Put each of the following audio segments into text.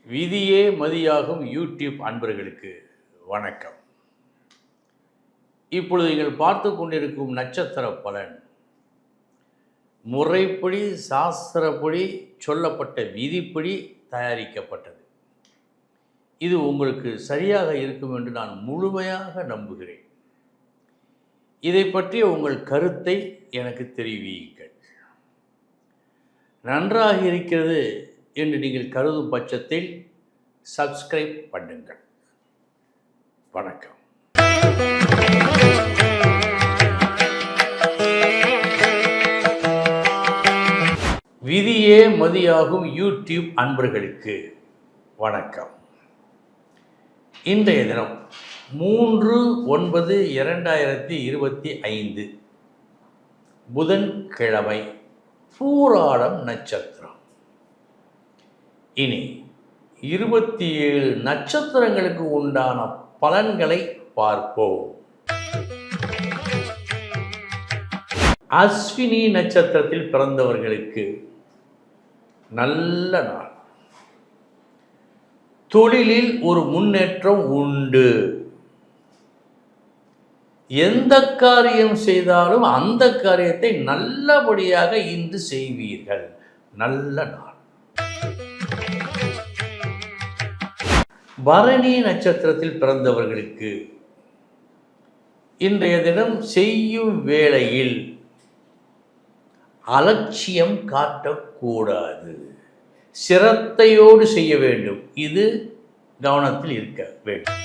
விதியே மதியாகும் யூடியூப் அன்பர்களுக்கு வணக்கம். இப்பொழுது நீங்கள் பார்த்து கொண்டிருக்கும் நட்சத்திர பலன் முறைப்படி சாஸ்திரப்படி சொல்லப்பட்ட விதிப்படி தயாரிக்கப்பட்டது. இது உங்களுக்கு சரியாக இருக்கும் என்று நான் முழுமையாக நம்புகிறேன். இதை பற்றிய உங்கள் கருத்தை எனக்கு தெரிவியுங்கள். நன்றாக இருக்கிறது என்று நீங்கள் கருதும் பட்சத்தில் சப்ஸ்கிரைப் பண்ணுங்கள். வணக்கம். விதியே மதியாகும் யூடியூப் அன்பர்களுக்கு வணக்கம். இன்றைய தினம் 3/9/2025 புதன்கிழமை, பூராடம் நட்சத்திரம். இனி 27 நட்சத்திரங்களுக்கு உண்டான பலன்களை பார்ப்போம். அஸ்வினி நட்சத்திரத்தில் பிறந்தவர்களுக்கு நல்ல நாள். தொழிலில் ஒரு முன்னேற்றம் உண்டு. எந்த காரியம் செய்தாலும் அந்த காரியத்தை நல்லபடியாக இன்று செய்வீர்கள். நல்ல நாள். பரணி நட்சத்திரத்தில் பிறந்தவர்களுக்கு இன்றைய தினம் செய்யும் வேளையில் அலட்சியம் காட்டக்கூடாது. சிரத்தையோடு செய்ய வேண்டும். இது கவனத்தில் இருக்க வேண்டும்.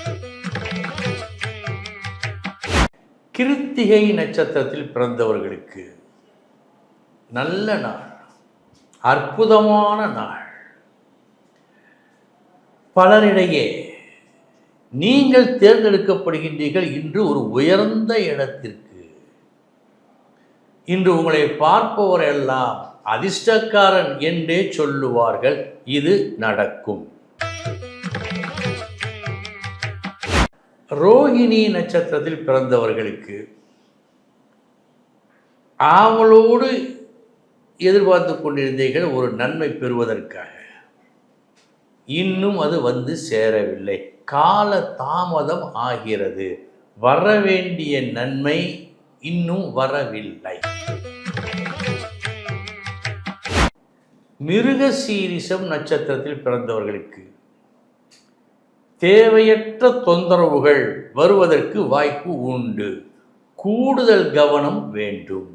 கிருத்திகை நட்சத்திரத்தில் பிறந்தவர்களுக்கு நல்ல நாள், அற்புதமான நாள். பலரிடையே நீங்கள் தேர்ந்தெடுக்கப்படுகின்றீர்கள். இன்று ஒரு உயர்ந்த இடத்திற்கு. இன்று உங்களை பார்ப்பவரெல்லாம் அதிர்ஷ்டக்காரன் என்றே சொல்லுவார்கள். இது நடக்கும். ரோகிணி நட்சத்திரத்தில் பிறந்தவர்களுக்கு ஆவலோடு எதிர்பார்த்து கொண்டிருந்தீர்கள் ஒரு நன்மை பெறுவதற்காக. இன்னும் அது வந்து சேரவில்லை. கால தாமதம் ஆகிறது. வரவேண்டிய நன்மை இன்னும் வரவில்லை. மிருகசீரிஷம் நட்சத்திரத்தில் பிறந்தவர்களுக்கு தேவையற்ற தொந்தரவுகள் வருவதற்கு வாய்ப்பு உண்டு. கூடுதல் கவனம் வேண்டும்.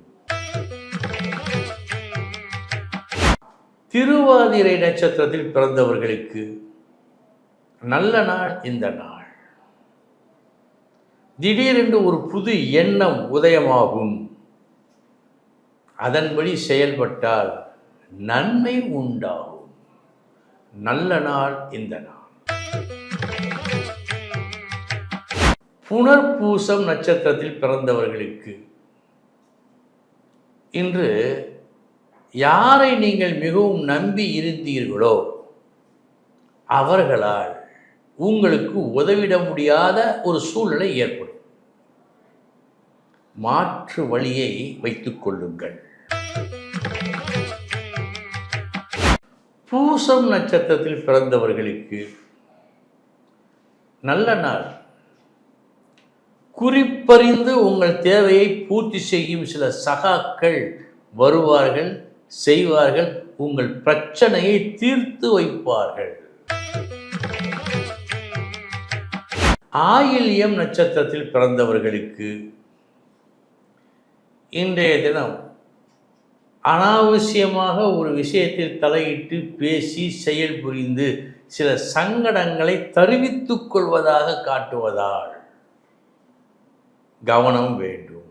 திருவாதிரை நட்சத்திரத்தில் பிறந்தவர்களுக்கு நல்ல நாள். இந்த நாள் திடீரென்று ஒரு புது எண்ணம் உதயமாகும். அதன்படி செயல்பட்டால் நன்மை உண்டாகும். நல்ல நாள் இந்த நாள். புனர்பூசம் நட்சத்திரத்தில் பிறந்தவர்களுக்கு இன்று யாரை நீங்கள் மிகவும் நம்பி இருந்தீர்களோ அவர்களால் உங்களுக்கு உதவிட முடியாத ஒரு சூழ்நிலை ஏற்படும். மாற்று வழியை வைத்துக் கொள்ளுங்கள். பூசம் நட்சத்திரத்தில் பிறந்தவர்களுக்கு நல்ல நாள். குறிப்பறிந்து உங்கள் தேவையை பூர்த்தி செய்யும் சில சகாக்கள் வருவார்கள், செய்வார்கள். உங்கள் பிரச்சனையை தீர்த்து வைப்பார்கள். ஆயில்யம் நட்சத்திரத்தில் பிறந்தவர்களுக்கு இன்றைய தினம் அனாவசியமாக ஒரு விஷயத்தில் தலையிட்டு பேசி செயல் புரிந்து சில சங்கடங்களை தருவித்துக் கொள்வதாக காட்டுவதால் கவனம் வேண்டும்.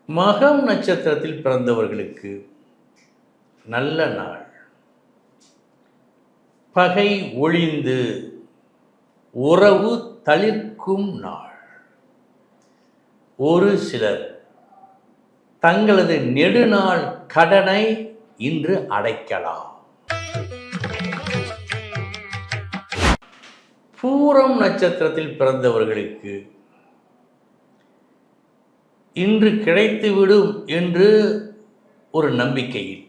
மகம் நட்சத்திரத்தில் பிறந்தவர்களுக்கு நல்ல நாள். பகை ஒழிந்து உறவு தளிர்க்கும் நாள். ஒரு சிலர் தங்களது நெடுநாள் கடனை இன்று அடைக்கலாம். பூரம் நட்சத்திரத்தில் பிறந்தவர்களுக்கு இன்று கிடைத்துவிடும் என்று ஒரு நம்பிக்கையில்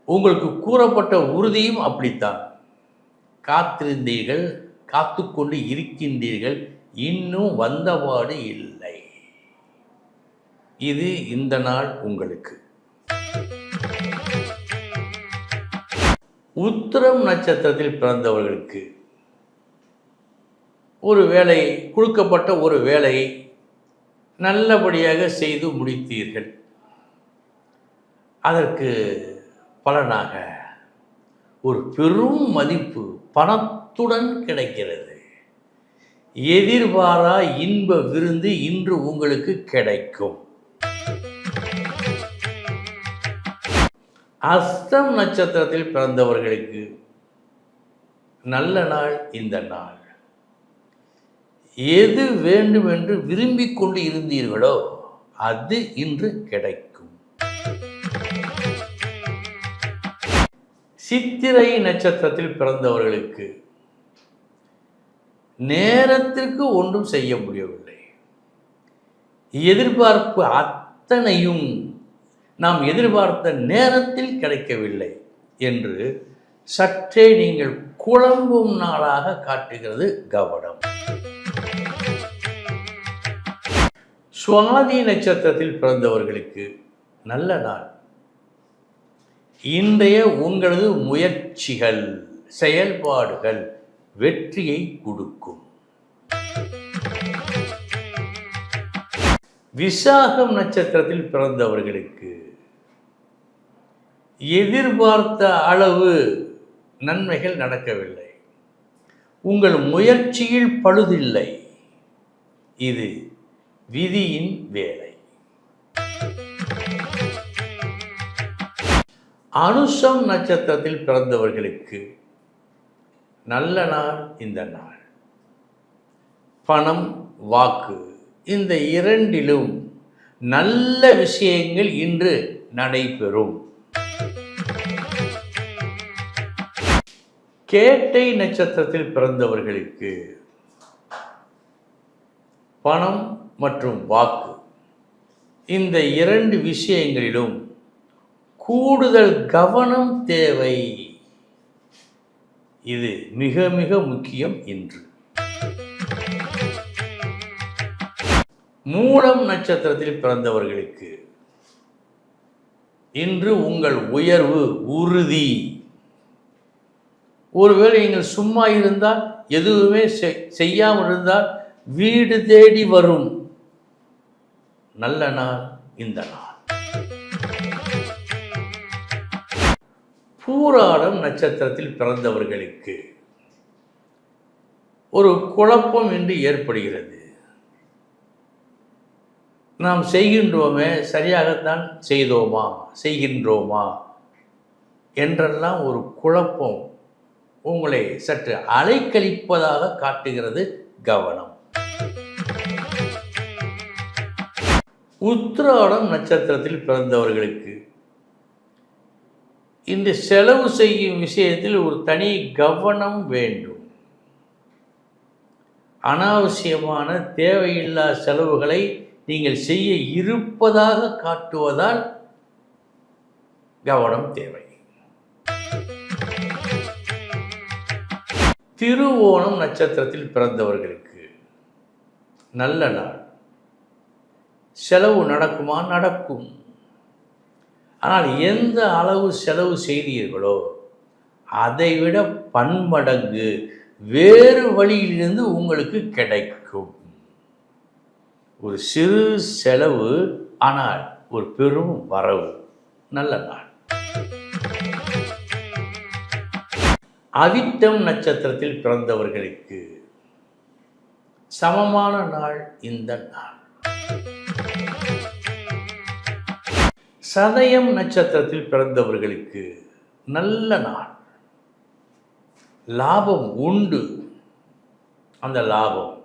உங்களுக்கு கூறப்பட்ட உறுதியும் அப்படித்தான். காத்திருந்தீர்கள், காத்து கொண்டு இருக்கின்றீர்கள், இன்னும் வந்தபாடு இல்லை. இது இந்த நாள் உங்களுக்கு. உத்திரம் நட்சத்திரத்தில் பிறந்தவர்களுக்கு ஒரு வேலை, கொடுக்கப்பட்ட ஒரு வேலையை நல்லபடியாக செய்து முடித்தீர்கள். அதற்கு பலனாக ஒரு பெரும் மதிப்பு பணத்துடன் கிடைக்கிறது. எதிர்பாரா இன்ப விருந்து இன்று உங்களுக்கு கிடைக்கும். அஸ்தம் நட்சத்திரத்தில் பிறந்தவர்களுக்கு நல்ல நாள் இந்த நாள். எது வேண்டும் என்று விரும்பிக் கொண்டு இருந்தீர்களோ அது இன்று கிடைக்கும். சித்திரை நட்சத்திரத்தில் பிறந்தவர்களுக்கு நேரத்திற்கு ஒன்றும் செய்ய முடியவில்லை. எதிர்பார்ப்பு அத்தனையும் நாம் எதிர்பார்த்த நேரத்தில் கிடைக்கவில்லை என்று சற்றே நீங்கள் குழம்பும் நாளாக காட்டுகிறது. கவனம். சுவாதி நட்சத்திரத்தில் பிறந்தவர்களுக்கு நல்ல நாள். இன்றைய உங்களது முயற்சிகள், செயல்பாடுகள் வெற்றியை கொடுக்கும். விசாகம் நட்சத்திரத்தில் பிறந்தவர்களுக்கு எதிர்பார்த்த அளவு நன்மைகள் நடக்கவில்லை. உங்கள் முயற்சியில் பழுதில்லை. இது விதியின் வேலை. அனுஷம் நட்சத்திரத்தில் பிறந்தவர்களுக்கு நல்ல நாள் இந்த நாள். பணம், வாக்கு இந்த இரண்டிலும் நல்ல விஷயங்கள் இன்று நடைபெறும். கேட்டை நட்சத்திரத்தில் பிறந்தவர்களுக்கு பணம் மற்றும் வாக்கு இந்த இரண்டு விஷயங்களிலும் கூடுதல் கவனம் தேவை. இது மிக மிக முக்கியம் இன்று. மூலம் நட்சத்திரத்தில் பிறந்தவர்களுக்கு இன்று உங்கள் உயர்வு உறுதி. ஒருவேளை நீங்கள் சும்மா இருந்தால், எதுவுமே செய்யாமல் இருந்தால் வீடு தேடி வரும். நல்ல நாள் இந்த நாள். பூராடம் நட்சத்திரத்தில் பிறந்தவர்களுக்கு ஒரு குழப்பம் என்று ஏற்படுகிறது. நாம் செய்கின்றோமே, சரியாகத்தான் செய்தோமா, செய்கின்றோமா என்றெல்லாம் ஒரு குழப்பம் உங்களை சற்று அலைக்கழிப்பதாக காட்டுகிறது. கவனம். உத்திராடம் நட்சத்திரத்தில் பிறந்தவர்களுக்கு இன்று செலவு செய்யும் விஷயத்தில் ஒரு தனி கவனம் வேண்டும். அனாவசியமான தேவையில்லா செலவுகளை நீங்கள் செய்ய இருப்பதாக காட்டுவதால் கவனம் தேவை. திருவோணம் நட்சத்திரத்தில் பிறந்தவர்களுக்கு நல்ல நாள். செலவு நடக்குமா? நடக்கும். ஆனால் எந்த அளவு செலவு செய்தீர்களோ அதைவிட பன்மடங்கு வேறு வழியிலிருந்து உங்களுக்கு கிடைக்கும். ஒரு சிறு செலவு, ஆனால் ஒரு பெரும் வரவு. நல்ல நாள். அவிட்டம் நட்சத்திரத்தில் பிறந்தவர்களுக்கு சமமான நாள் இந்த நாள். சதயம் நட்சத்திரத்தில் பிறந்தவர்களுக்கு நல்ல நாள். லாபம் உண்டு. அந்த லாபம்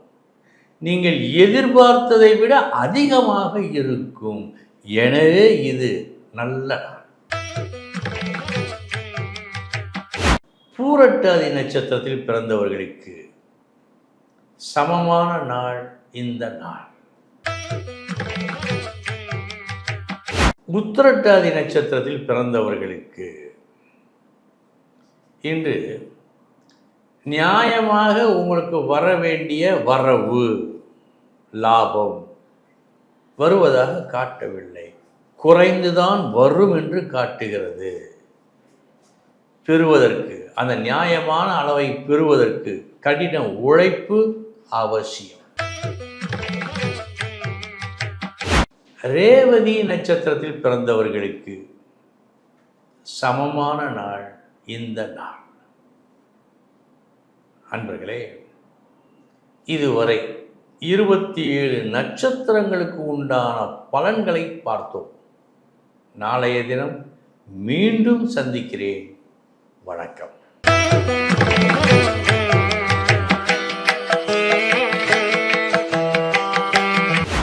நீங்கள் எதிர்பார்த்ததை விட அதிகமாக இருக்கும். எனவே இது நல்ல நாள். பூரட்டாதி நட்சத்திரத்தில் பிறந்தவர்களுக்கு சமமான நாள் இந்த நாள். உத்திரட்டாதி நட்சத்திரத்தில் பிறந்தவர்களுக்கு இன்று நியாயமாக உங்களுக்கு வர வேண்டிய வரவு லாபம் வருவதாக காட்டவில்லை, குறைந்துதான் வரும் என்று காட்டுகிறது. பெறுவதற்கு, அந்த நியாயமான அளவை பெறுவதற்கு கடின உழைப்பு அவசியம். ரேவதி நட்சத்திரத்தில் பிறந்தவர்களுக்கு சமமான நாள் இந்த நாள். அன்பர்களே, இதுவரை 27 நட்சத்திரங்களுக்கு உண்டான பலன்களை பார்த்தோம். நாளைய தினம் மீண்டும் சந்திக்கிறேன். வணக்கம்.